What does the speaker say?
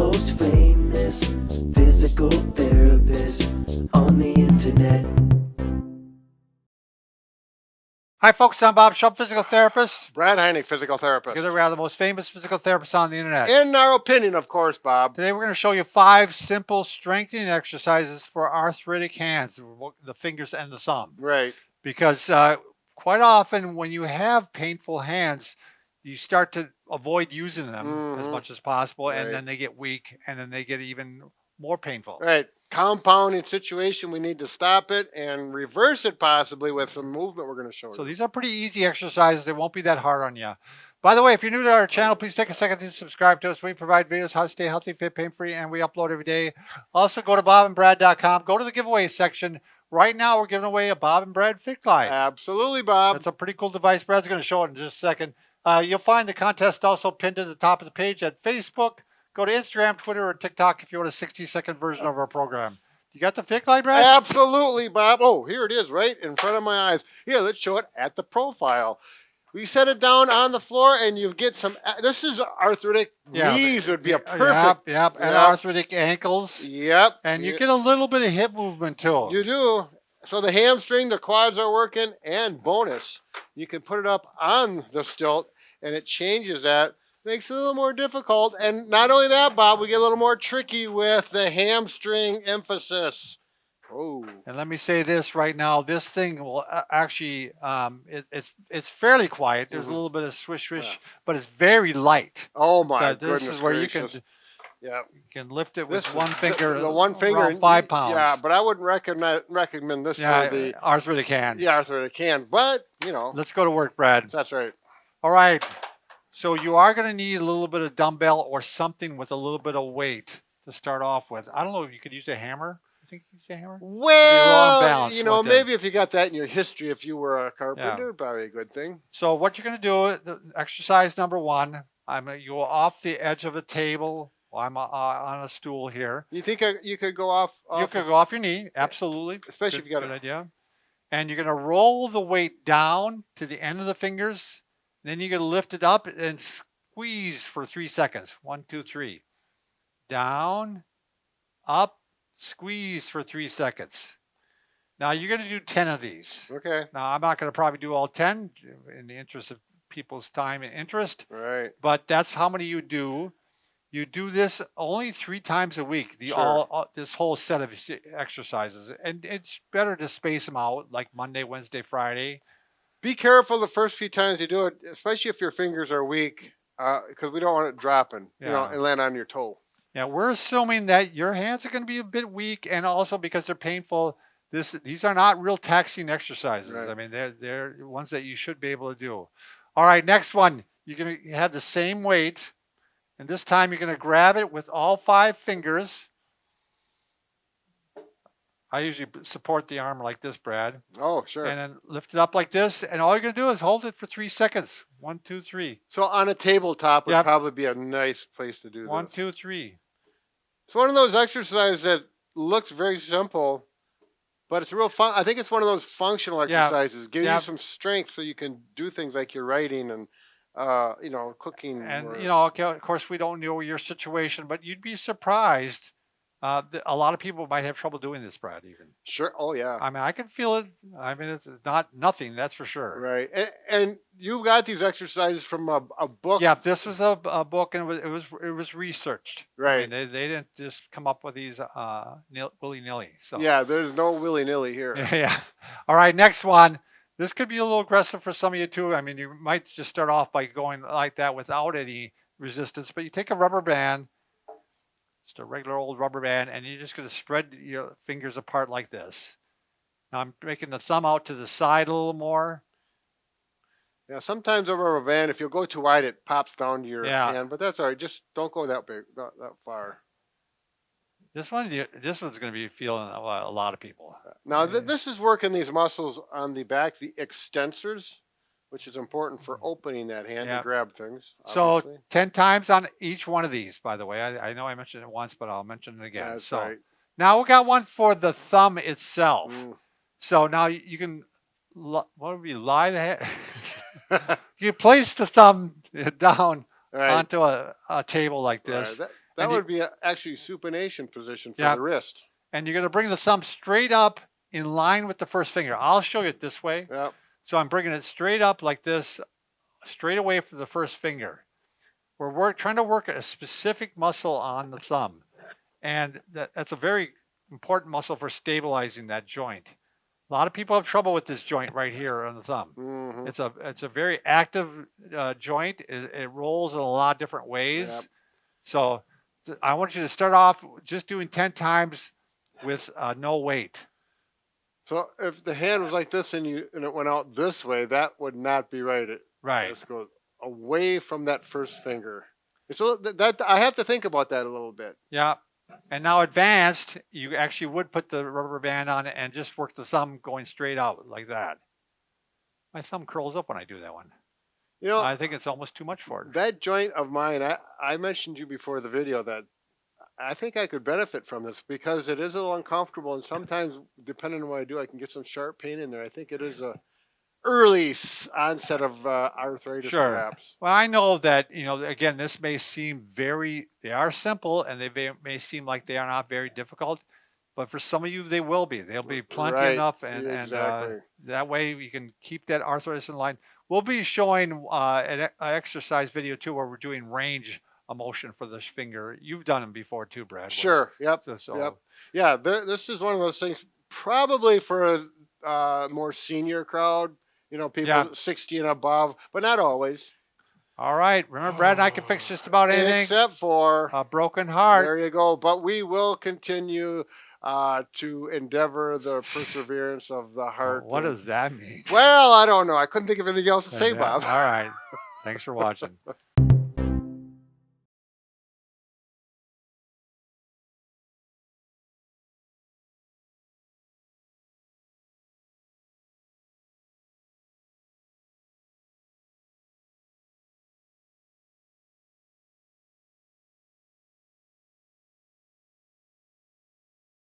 most famous physical therapist on the internet. Hi folks, I'm Bob Schrupp, physical therapist. Brad Heineck, physical therapist. Together we are the most famous physical therapists on the internet. In our opinion, of course, Bob. Today we're going to show you 5 simple strengthening exercises for arthritic hands, the fingers and the thumb. Right. Because quite often when you have painful hands, you start to avoid using them as much as possible, and then they get weak, and then they get even more painful. Right. Compounding situation, we need to stop it and reverse it possibly with some movement we're going to show you. So these are pretty easy exercises. They won't be that hard on you. By the way, if you're new to our channel, please take a second to subscribe to us. We provide videos how to stay healthy, fit, pain-free, and we upload every day. Also, go to bobandbrad.com. Go to the giveaway section. Right now, we're giving away a Bob and Brad Fit Glide. Absolutely, Bob. That's a pretty cool device. Brad's going to show it in just a second. You'll find the contest also pinned at the top of the page at Facebook. Go to Instagram, Twitter, or TikTok if you want a 60-second version of our program. You got the Fit Glide, Brad? Absolutely, Bob. Oh, here it is right in front of my eyes. Here, let's show it at the profile. We set it down on the floor, and you get some. This is arthritic knees would be a perfect. Yep. And arthritic ankles. Yep. And you get a little bit of hip movement too. You do. So the hamstring, the quads are working, and bonus, you can put it up on the stilt, and it changes that. Makes it a little more difficult. And not only that, Bob, we get a little more tricky with the hamstring emphasis. Oh. And let me say this right now. This thing will actually, it's fairly quiet. There's a little bit of swish, but it's very light. Oh, my goodness. This is where gracious. you can lift it with one finger. The one finger. Around 5 pounds. Yeah, but I wouldn't recommend this for the arthritic hand. Yeah, arthritic hand. But, you know. Let's go to work, Brad. That's right. All right. So you are going to need a little bit of dumbbell or something with a little bit of weight to start off with. I don't know if you could use a hammer. You think you could use a hammer? Well, you know, maybe if you got that in your history, if you were a carpenter, probably a good thing. So what you're going to do, exercise number 1, you go off the edge of a table. I'm on a stool here. You think you could go off? You could go off your knee, absolutely. Especially if you got good idea. And you're going to roll the weight down to the end of the fingers. Then you're going to lift it up and squeeze for 3 seconds. 1, 2, 3. Down, up, squeeze for 3 seconds. Now you're going to do 10 of these. Okay. Now I'm not going to probably do all 10 in the interest of people's time and interest. Right. But that's how many you do. You do this only 3 times a week. This whole set of exercises, and it's better to space them out, like Monday, Wednesday, Friday. Be careful the first few times you do it, especially if your fingers are weak, because we don't want it dropping, you know, and land on your toe. Yeah, we're assuming that your hands are going to be a bit weak, and also because they're painful. These are not real taxing exercises. Right. I mean, they're ones that you should be able to do. All right, next one. You're going to have the same weight, and this time you're going to grab it with all 5 fingers. I usually support the arm like this, Brad. Oh, sure. And then lift it up like this, and all you're going to do is hold it for 3 seconds. 1, 2, 3. So on a tabletop would probably be a nice place to do this. 1, 2, 3. It's one of those exercises that looks very simple, but it's real fun. I think it's one of those functional exercises. Give you some strength so you can do things like your writing and, you know, cooking. And, you know, of course, we don't know your situation, but you'd be surprised. A lot of people might have trouble doing this, Brad, even. Sure. Oh, yeah. I mean, I can feel it. I mean, it's not nothing, that's for sure. Right. And you got these exercises from a book. Yeah, this was a book, and it was researched. Right. I mean, they didn't just come up with these willy-nilly. So. Yeah, there's no willy-nilly here. Yeah. All right, next one. This could be a little aggressive for some of you, too. I mean, you might just start off by going like that without any resistance, but you take a rubber band, just a regular old rubber band, and you're just going to spread your fingers apart like this. Now I'm making the thumb out to the side a little more. Yeah, sometimes a rubber band, if you go too wide, it pops down to your hand, but that's all right. Just don't go that big, that far. This one's going to be feeling a lot of people. Now, this is working these muscles on the back, the extensors, which is important for opening that hand to grab things. Obviously. So 10 times on each one of these, by the way. I know I mentioned it once, but I'll mention it again. That's right. Now we got one for the thumb itself. So now you can, what would be, lie the head? You place the thumb down onto a table like this. That And would be actually supination position for Yeah. the wrist. And you're going to bring the thumb straight up in line with the first finger. I'll show you it this way. Yep. So I'm bringing it straight up like this, straight away from the first finger. We're trying to work a specific muscle on the thumb. And that's a very important muscle for stabilizing that joint. A lot of people have trouble with this joint right here on the thumb. Mm-hmm. It's a very active joint. It rolls in a lot of different ways. Yep. So I want you to start off just doing 10 times with no weight. So if the hand was like this and it went out this way, that would not be right. It Right. just goes away from that first finger. So that I have to think about that a little bit. Yeah. And now advanced, you actually would put the rubber band on it and just work the thumb going straight out like that. My thumb curls up when I do that one. You know, I think it's almost too much for it. that joint of mine, I mentioned you before the video that I think I could benefit from this because it is a little uncomfortable, and sometimes, depending on what I do, I can get some sharp pain in there. I think it is a early onset of arthritis, Sure. perhaps. Well, I know that, again, this may seem they are simple and they may seem like they are not very difficult, but for some of you, they will be. They'll be plenty Right. enough, Exactly. and that way you can keep that arthritis in line. We'll be showing an exercise video too where we're doing range of motion for this finger. You've done them before too, Brad. Sure. Yep. So, Yep. Yeah. This is one of those things probably for a more senior crowd. People Yeah. 60 and above, but not always. All right. Remember, Brad and I can fix just about anything Except for a broken heart. there you go. But we will continue to endeavor the perseverance of the heart. What does that mean? Well, I don't know. I couldn't think of anything else to say, Yeah. Bob. All right. Thanks for watching.